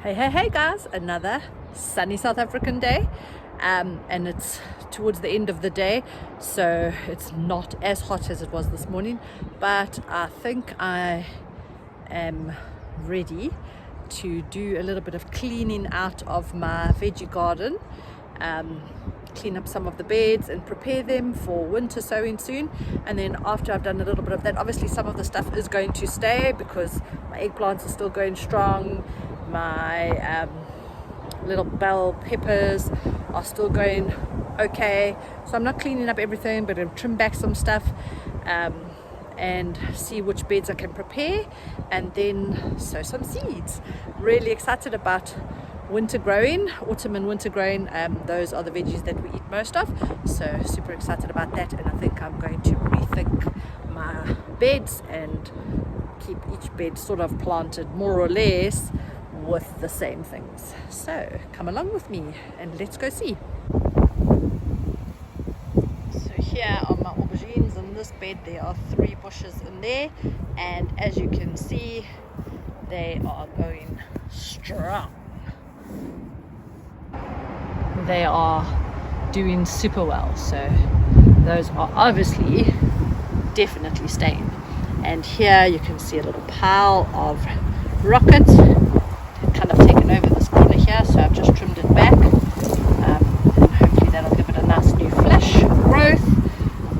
Hey guys, another sunny South African day, and it's towards the end of the day, so it's not as hot as it was this morning, but I think I am ready to do a little bit of cleaning out of my veggie garden, clean up some of the beds and prepare them for winter sowing soon. And then after I've done a little bit of that, obviously some of the stuff is going to stay because my eggplants are still going strong, my little bell peppers are still going okay, so I'm not cleaning up everything, but I'll trim back some stuff and see which beds I can prepare and then sow some seeds. Really excited about winter growing, autumn and winter growing. Those are the veggies that we eat most of, so super excited about that. And I think I'm going to rethink my beds and keep each bed sort of planted more or less with the same things. So come along with me and let's go see. So here are my aubergines. In this bed there are 3 bushes in there, and as you can see they are going strong. They are doing super well, so those are obviously definitely staying. And here you can see a little pile of rocket. They've kind of taken over this corner here, so I've just trimmed it back, and hopefully that'll give it a nice new flush growth.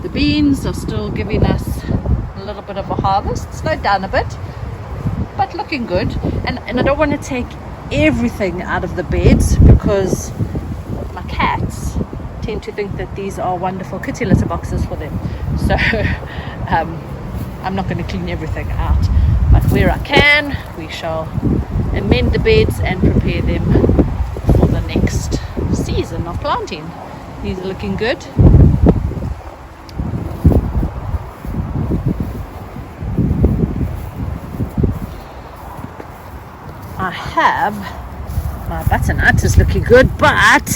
The beans are still giving us a little bit of a harvest, slowed down a bit, but looking good. And I don't want to take everything out of the beds because my cats tend to think that these are wonderful kitty litter boxes for them, so I'm not going to clean everything out, but where I can we shall amend the beds and prepare them for the next season of planting. These are looking good. I have my butternut is looking good, but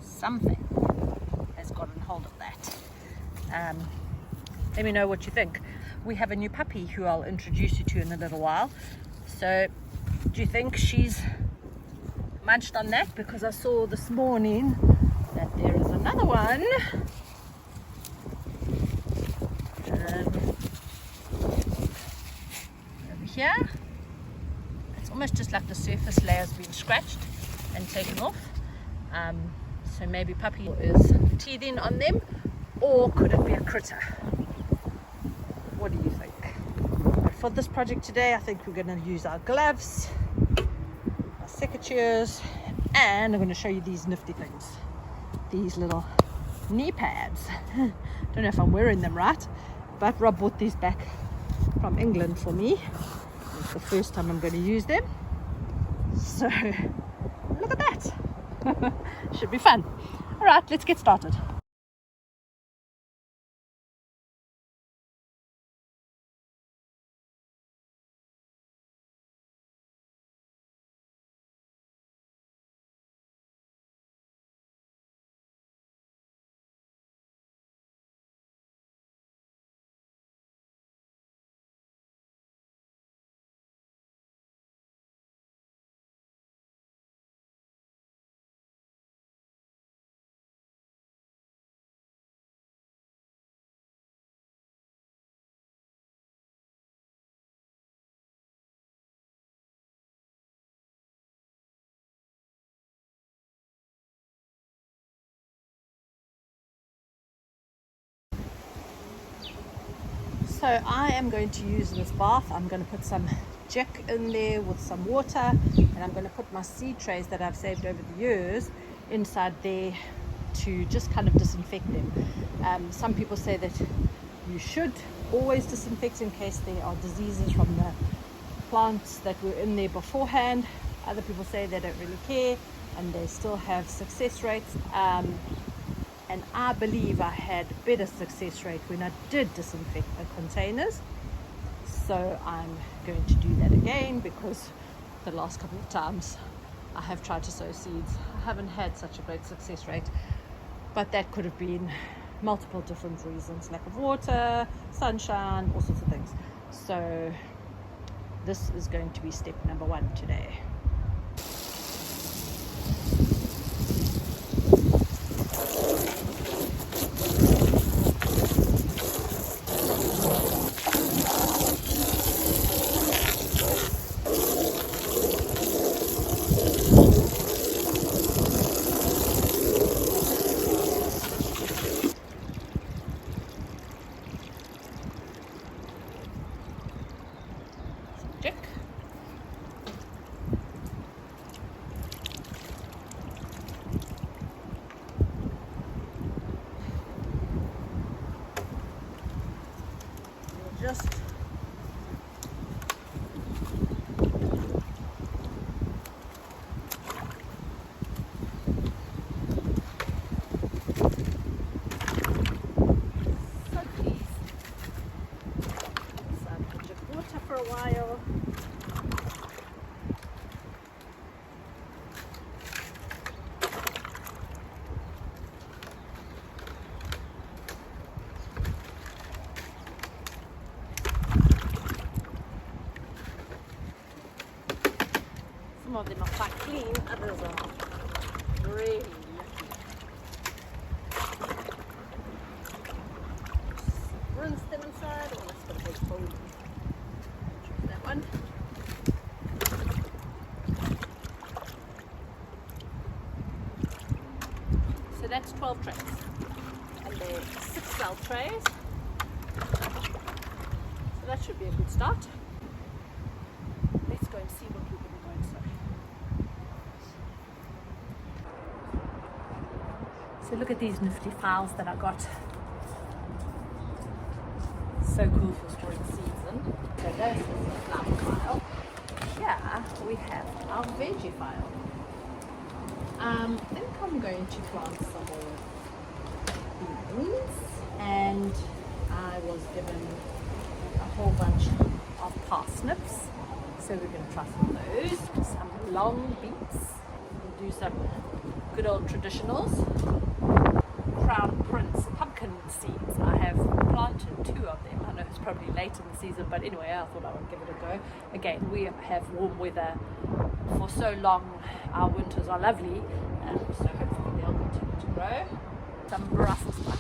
something has gotten hold of that. Let me know what you think. We have a new puppy who I'll introduce you to in a little while. So do you think she's munched on that? Because I saw this morning that there is another one. Over here. It's almost just like the surface layer has been scratched and taken off. So maybe puppy is teething on them, or could it be a critter? What do you think? But for this project today, I think we're going to use our gloves, our secateurs, and I'm going to show you these nifty things. These little knee pads. Don't know if I'm wearing them right, but Rob bought these back from England for me. It's the first time I'm going to use them. So look at that. Should be fun. All right, let's get started. So I am going to use this bath. I'm going to put some jack in there with some water, and I'm going to put my seed trays that I've saved over the years inside there to just kind of disinfect them. Some people say that you should always disinfect in case there are diseases from the plants that were in there beforehand. Other people say they don't really care and they still have success rates. And I believe I had better success rate when I did disinfect the containers. So I'm going to do that again because the last couple of times I have tried to sow seeds, I haven't had such a great success rate. But that could have been multiple different reasons, lack of water, sunshine, all sorts of things. So this is going to be step number 1 today. Just water for a while. Some of them are quite clean, others are really yucky. Rinse them inside. Oh, that's got a big hole. Choose that one. So that's 12 trays. And they're 6 cell trays. So that should be a good start. Let's go and see what we're going to go and sow. So look at these nifty files that I got. So cool for storing seeds in. So this is the flower file. Here we have our veggie file. I think I'm going to plant some more beans, and I was given a whole bunch of parsnips. So we're going to try some of those, some long beets. We'll do some good old traditionals. Crown Prince pumpkin seeds. I have planted 2 of them. I know it's probably late in the season, but anyway, I thought I would give it a go. Again, we have warm weather for so long. Our winters are lovely, so hopefully they'll continue to grow. Some Brussels sprouts.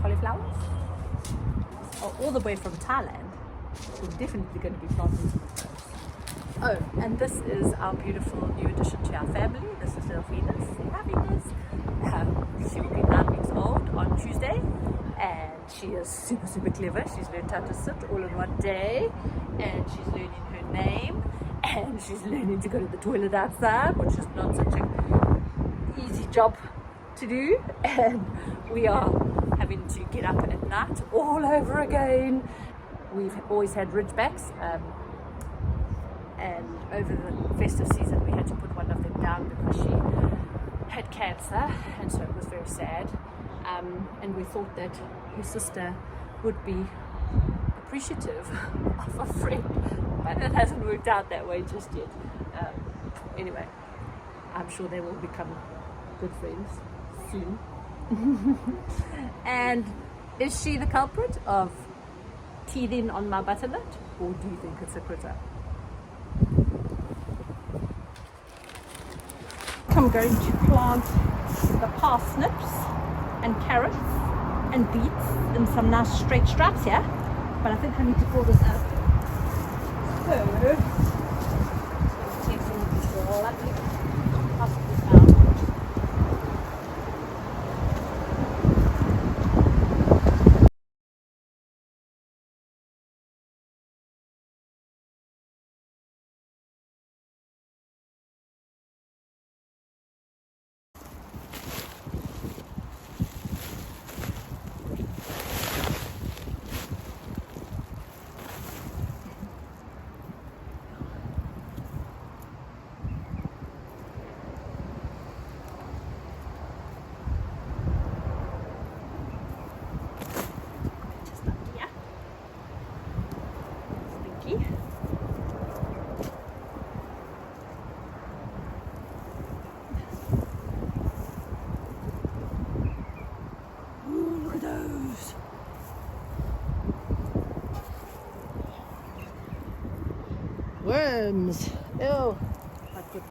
Cauliflowers. Oh, all the way from Thailand. So we're definitely going to be planting some of those. Oh, and this is our beautiful new addition to our family. This is little Venus. Hi, Venus. She will be 9 weeks old on Tuesday, and she is super, super clever. She's learned how to sit all in one day, and she's learning her name, and she's learning to go to the toilet outside, which is not such an easy job to do. And we are having to get up at night all over again. We've always had ridgebacks, and over the festive season we had to put one of them down because she had cancer, and so it was very sad. And we thought that her sister would be appreciative of a friend, but it hasn't worked out that way just yet. Anyway, I'm sure they will become good friends soon. And is she the culprit of teething on my butternut, or do you think it's a critter? I'm going to plant the parsnips and carrots and beets in some nice straight stripes here, but I think I need to pull this up. So, let's take some of these lovely parsnips out. Worms. Ew. I could.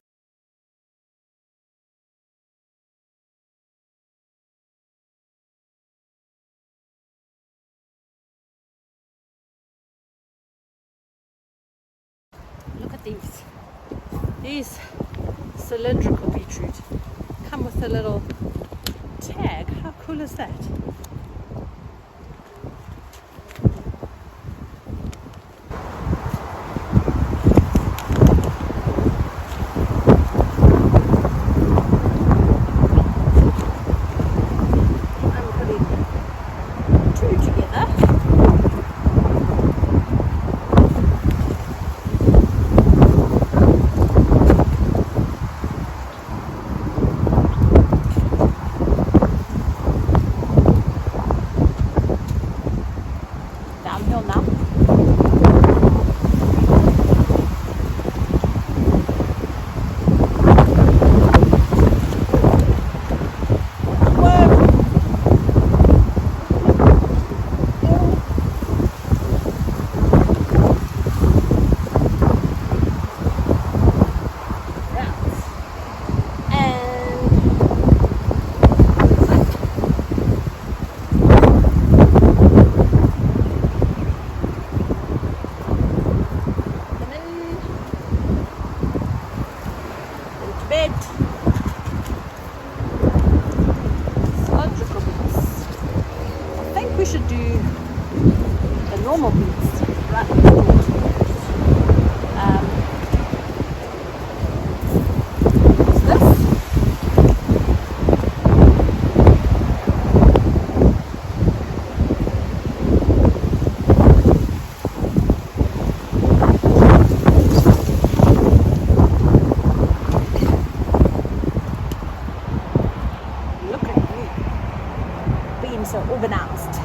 Look at these. These cylindrical beetroot come with a little tag. How cool is that? We should do the normal beats right next door to those. What's this? Look at you being so organized.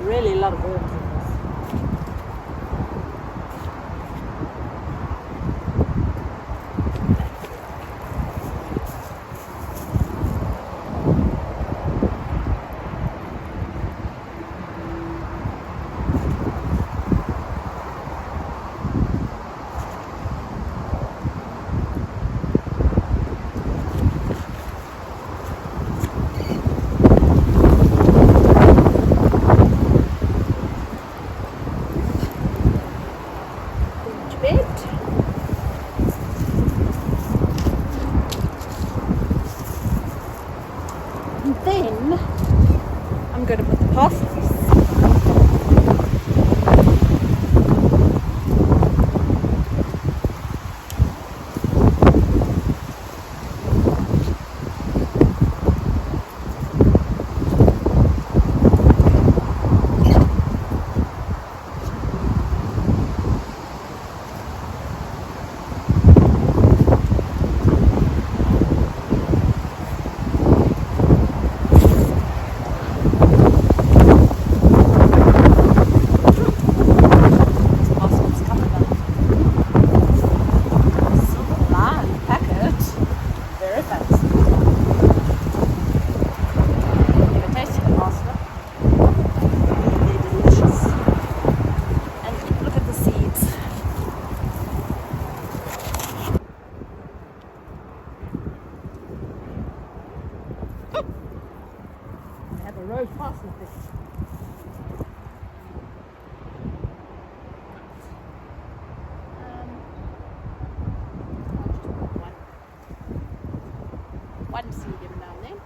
Really a lot of worms in this. And then I'm going to put the parsley. Road parsnip fish. One seed every now and then.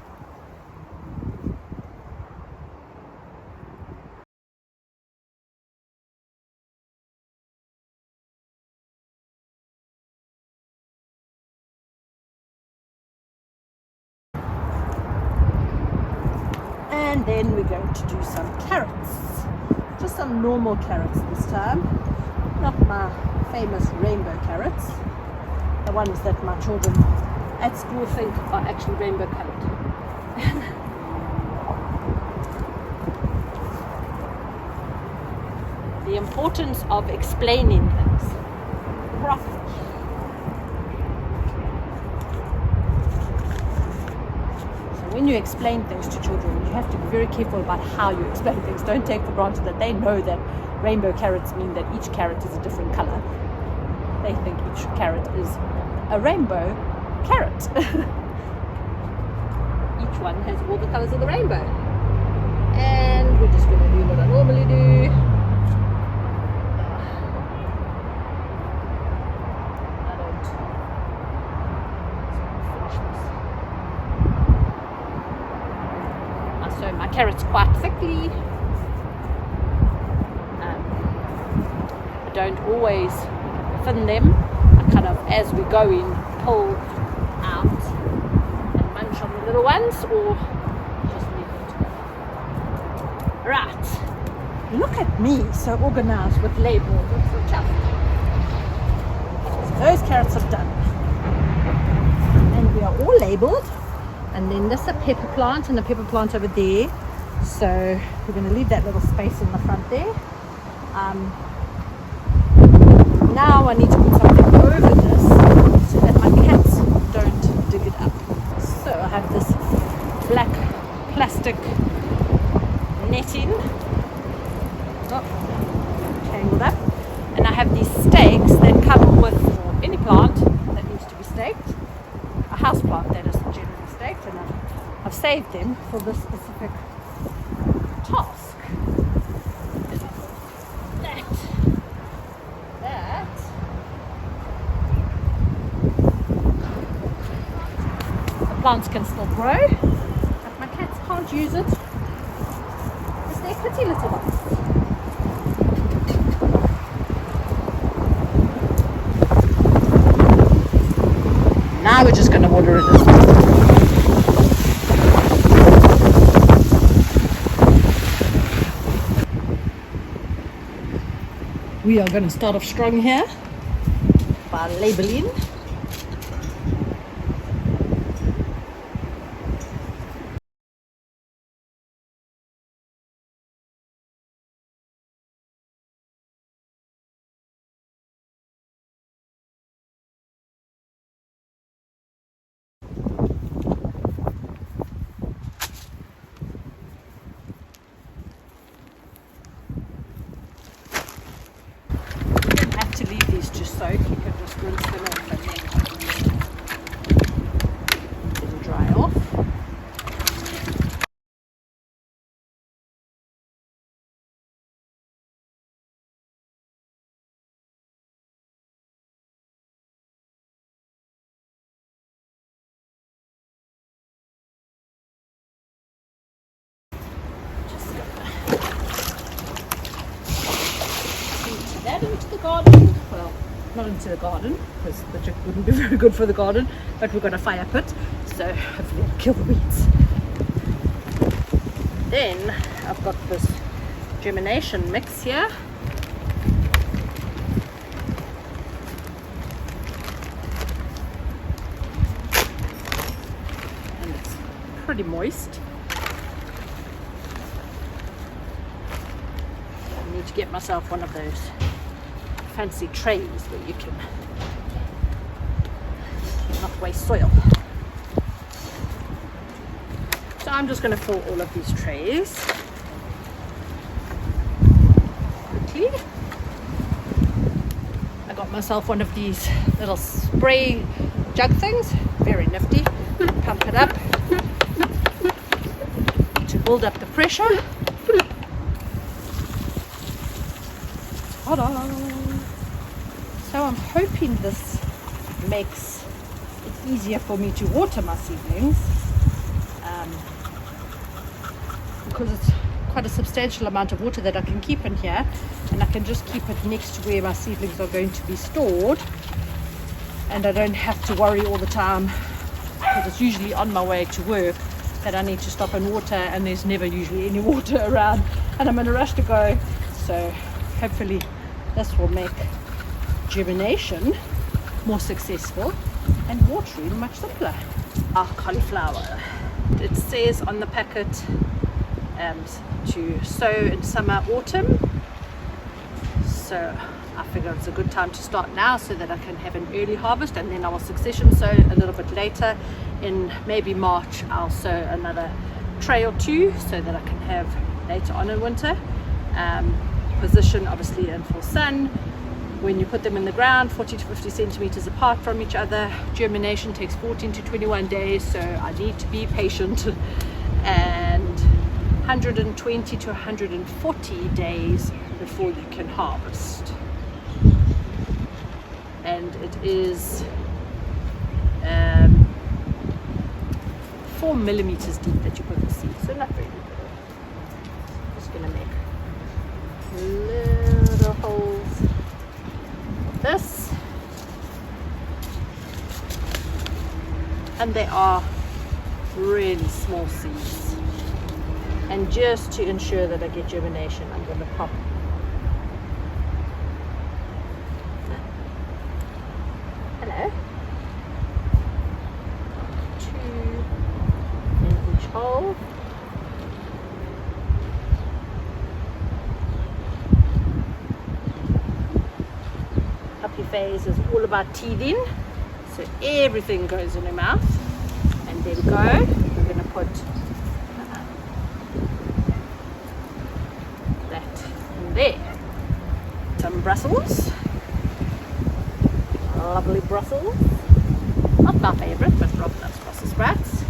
And then we're going to do some carrots. Just some normal carrots this time. Not my famous rainbow carrots. The ones that my children at school think are actually rainbow colored. importance of explaining things properly. When you explain things to children, you have to be very careful about how you explain things. Don't take for granted that they know that rainbow carrots mean that each carrot is a different color. They think each carrot is a rainbow carrot. Each one has all the colors of the rainbow. And we're just going to do what I normally do. So my carrots quite thickly. I don't always thin them. I kind of, as we go in, pull out and munch on the little ones, or just leave it. Right. Look at me, so organized with labels. It's so chuffed. So those carrots are done. And we are all labeled. And then there's a pepper plant and a pepper plant over there. So we're going to leave that little space in the front there. Now I need to put something over this so that my cats don't dig it up. So I have this black plastic netting. Tangled up. And I have these stakes that come with any plant that needs to be staked. A house plant that is generally staked, and I've saved them for this specific task. That the plants can still grow, but my cats can't use it because they're pretty little ones. Now we're just going to water it in. We are going to start off strong here by labeling. To leave these to soak, you can just rinse them off and then it'll dry off. Just empty that into the garden. Well, not into the garden because the chick wouldn't be very good for the garden, but we've got a fire pit, so hopefully it'll kill the weeds. Then I've got this germination mix here. And it's pretty moist. I need to get myself one of those fancy trays where you can not waste soil. So I'm just going to fill all of these trays quickly. I got myself one of these little spray jug things, very nifty. Pump it up to build up the pressure. Ta-da! So I'm hoping this makes it easier for me to water my seedlings, because it's quite a substantial amount of water that I can keep in here, and I can just keep it next to where my seedlings are going to be stored, and I don't have to worry all the time, because it's usually on my way to work that I need to stop and water, and there's never usually any water around and I'm in a rush to go. So hopefully this will make germination more successful and watering much simpler. Our cauliflower, it says on the packet to sow in summer, autumn, so I figure it's a good time to start now so that I can have an early harvest, and then I will succession sow a little bit later. In maybe March I'll sow another tray or two so that I can have later on in winter. Position obviously in full sun. When you put them in the ground, 40 to 50 centimeters apart from each other. Germination takes 14 to 21 days, so I need to be patient. And 120 to 140 days before you can harvest. And it is 4 millimeters deep that you put the seed, so not very deep. Just gonna make little holes like this, and they are really small seeds. And just to ensure that I get germination, I'm going to pop hello 2 in each hole. Puppy phase is all about teething, so everything goes in her mouth. And there we go. We're going to put that in there. Some Brussels, lovely Brussels. Not my favourite, but Rob loves Brussels sprouts.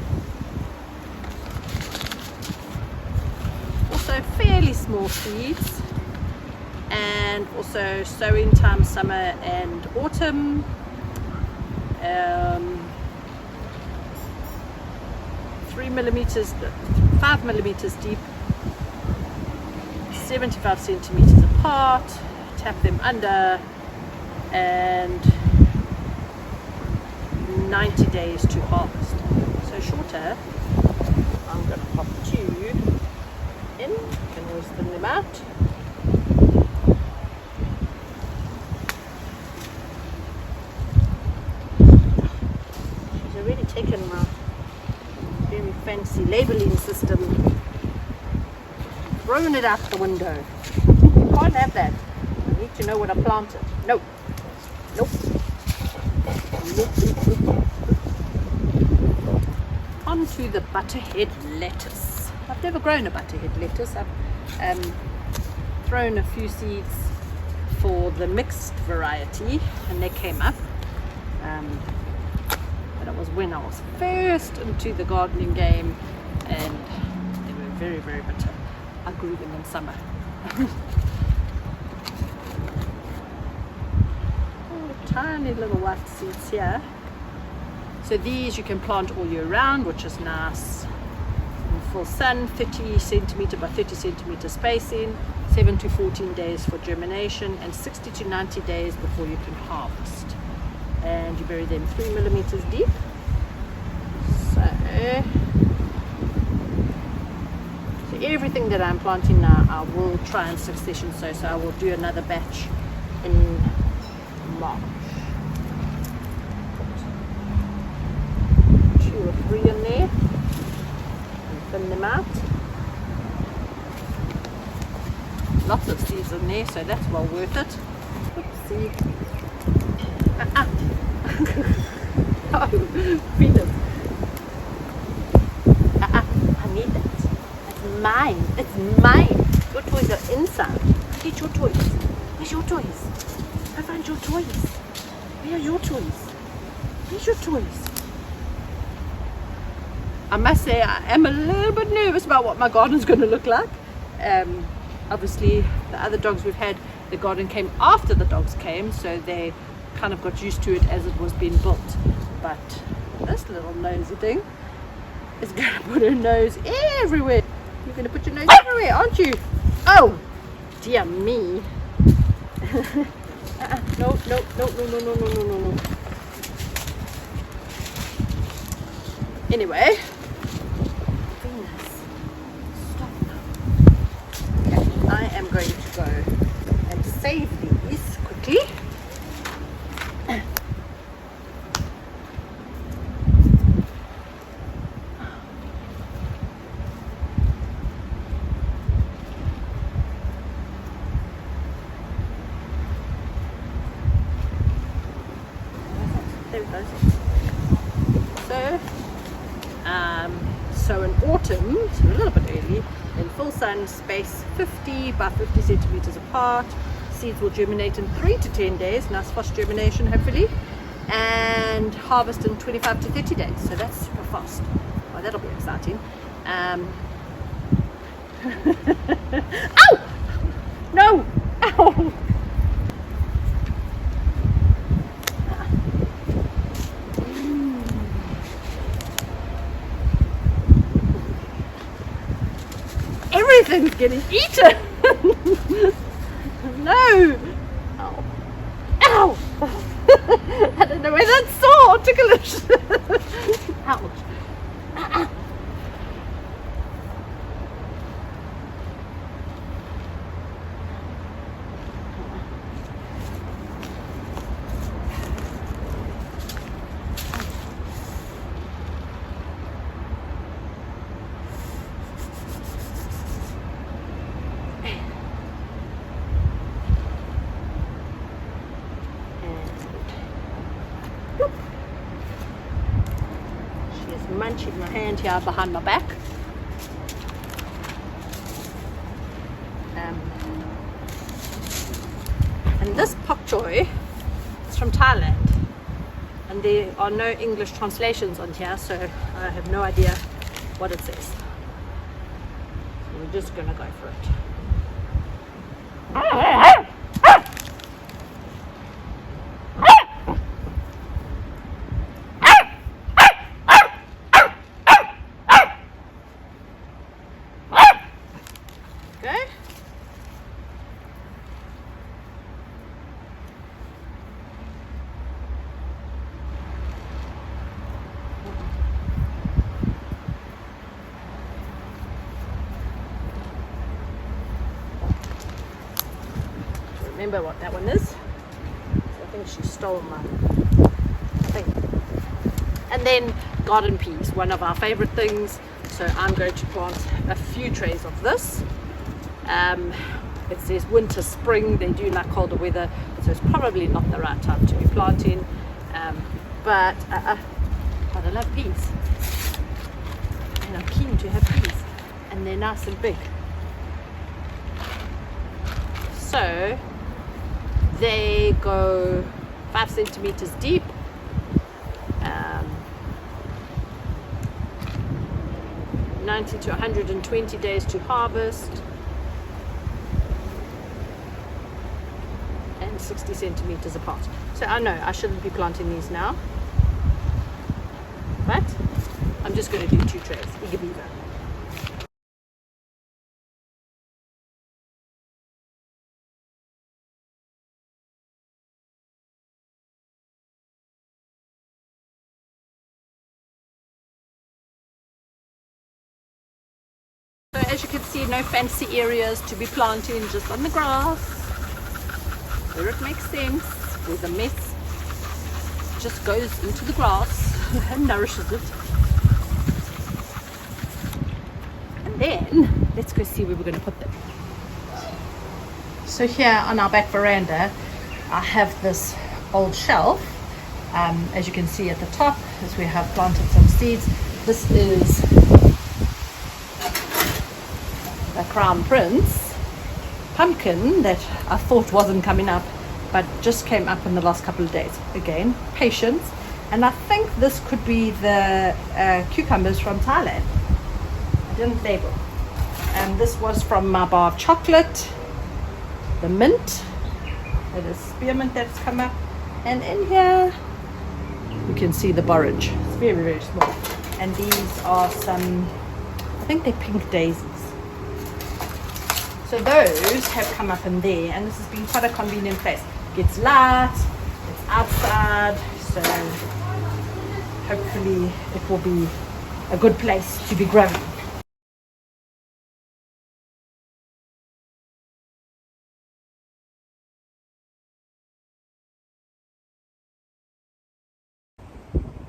Also fairly small seeds. And also sowing time, summer and autumn. 3 millimeters, 5 millimeters deep, 75 centimeters apart. Tap them under, and 90 days to harvest. So shorter. I'm going to pop 2 in. You can always thin them out. Taken my very fancy labeling system, thrown it out the window. You can't have that. I need to know what I planted. Nope. Nope. On to the butterhead lettuce. I've never grown a butterhead lettuce. I've thrown a few seeds for the mixed variety, and they came up. It was when I was first into the gardening game, and they were very, very bitter. I grew them in summer. Oh, tiny little white seeds here. So these you can plant all year round, which is nice. In full sun, 30 centimeter by 30 centimeter spacing, 7 to 14 days for germination, and 60 to 90 days before you can harvest. And you bury them 3 millimeters deep. So everything that I'm planting now, I will try and succession sow. So I will do another batch in March. Put 2 or 3 in there and thin them out. Lots of seeds in there, so that's well worth it. Oopsie. Oh, freedom. I need that. It's mine. It's mine. Your toys are inside. Get your toys. Where's your toys? I find your toys. Where are your toys? Where's your toys? I must say I am a little bit nervous about what my garden's going to look like. Obviously the other dogs we've had, the garden came after the dogs came, so they kind of got used to it as it was being built. But this little nosy thing is going to put her nose everywhere. You're going to put your nose everywhere, aren't you? Oh, dear me. No. Anyway. Venus, stop. Okay, I am going to go and save these quickly. in autumn, so a little bit early, in full sun, space 50 by 50 centimeters apart. Seeds will germinate in 3 to 10 days, nice fast germination hopefully, and harvest in 25 to 30 days, so that's super fast. Well, that'll be exciting. Ow! No! Ow! Everything's getting eaten! No! Ow! Ow! I don't know where that's sore, ticklish! Ouch! Munching my hand here behind my back. And this pak choy is from Thailand, and there are no English translations on here, so I have no idea what it says. So we're just gonna go for it. Remember what that one is. I think she stole my thing. And then garden peas, one of our favorite things. So I'm going to plant a few trays of this. It says winter, spring. They do like colder weather, so it's probably not the right time to be planting. But I love peas, and I'm keen to have peas, and they're nice and big. So they go 5 centimeters deep, 90 to 120 days to harvest, and 60 centimeters apart. So I know I shouldn't be planting these now, but I'm just going to do 2 trays. Eager beaver. So as you can see, no fancy areas to be planting, just on the grass, where it makes sense, where the mess just goes into the grass and nourishes it. And then, let's go see where we're going to put them. So here on our back veranda, I have this old shelf. As you can see at the top, as we have planted some seeds. This is a Crown Prince pumpkin that I thought wasn't coming up, but just came up in the last couple of days. Again, patience. And I think this could be the cucumbers from Thailand. I didn't label. And this was from my bar of chocolate, the mint, that is spearmint that's come up. And in here you can see the borage. It's very, very small. And these are some, I think they're pink daisies. So those have come up in there, and this has been quite a convenient place. Gets light, it's outside, so hopefully it will be a good place to be growing.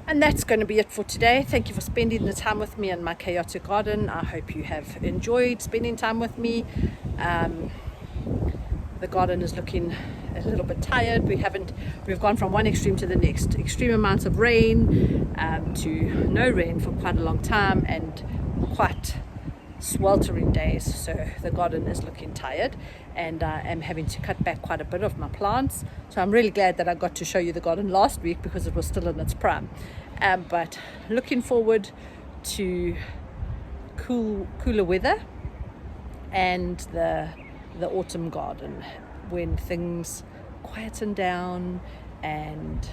And that's going to be it for today. Thank you for spending the time with me in my chaotic garden. I hope you have enjoyed spending time with me. The garden is looking a little bit tired. We've gone from one extreme to the next. Extreme amounts of rain to no rain for quite a long time, and quite sweltering days, so the garden is looking tired, and I am having to cut back quite a bit of my plants. So I'm really glad that I got to show you the garden last week because it was still in its prime. But looking forward to cooler weather and the autumn garden, when things quieten down. And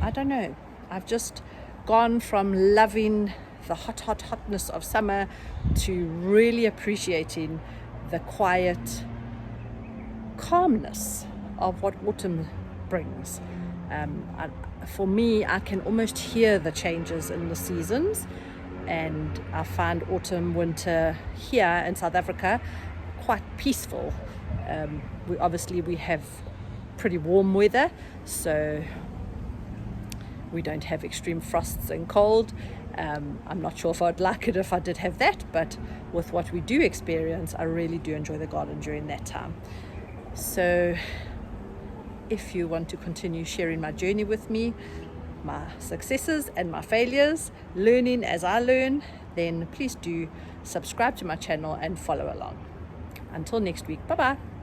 I don't know, I've just gone from loving the hotness of summer to really appreciating the quiet calmness of what autumn brings. For me, I can almost hear the changes in the seasons, and I find autumn, winter here in South Africa quite peaceful. We have pretty warm weather, so we don't have extreme frosts and cold. I'm not sure if I'd like it if I did have that, but with what we do experience, I really do enjoy the garden during that time. So if you want to continue sharing my journey with me, my successes and my failures, learning as I learn, then please do subscribe to my channel and follow along. Until next week, bye bye.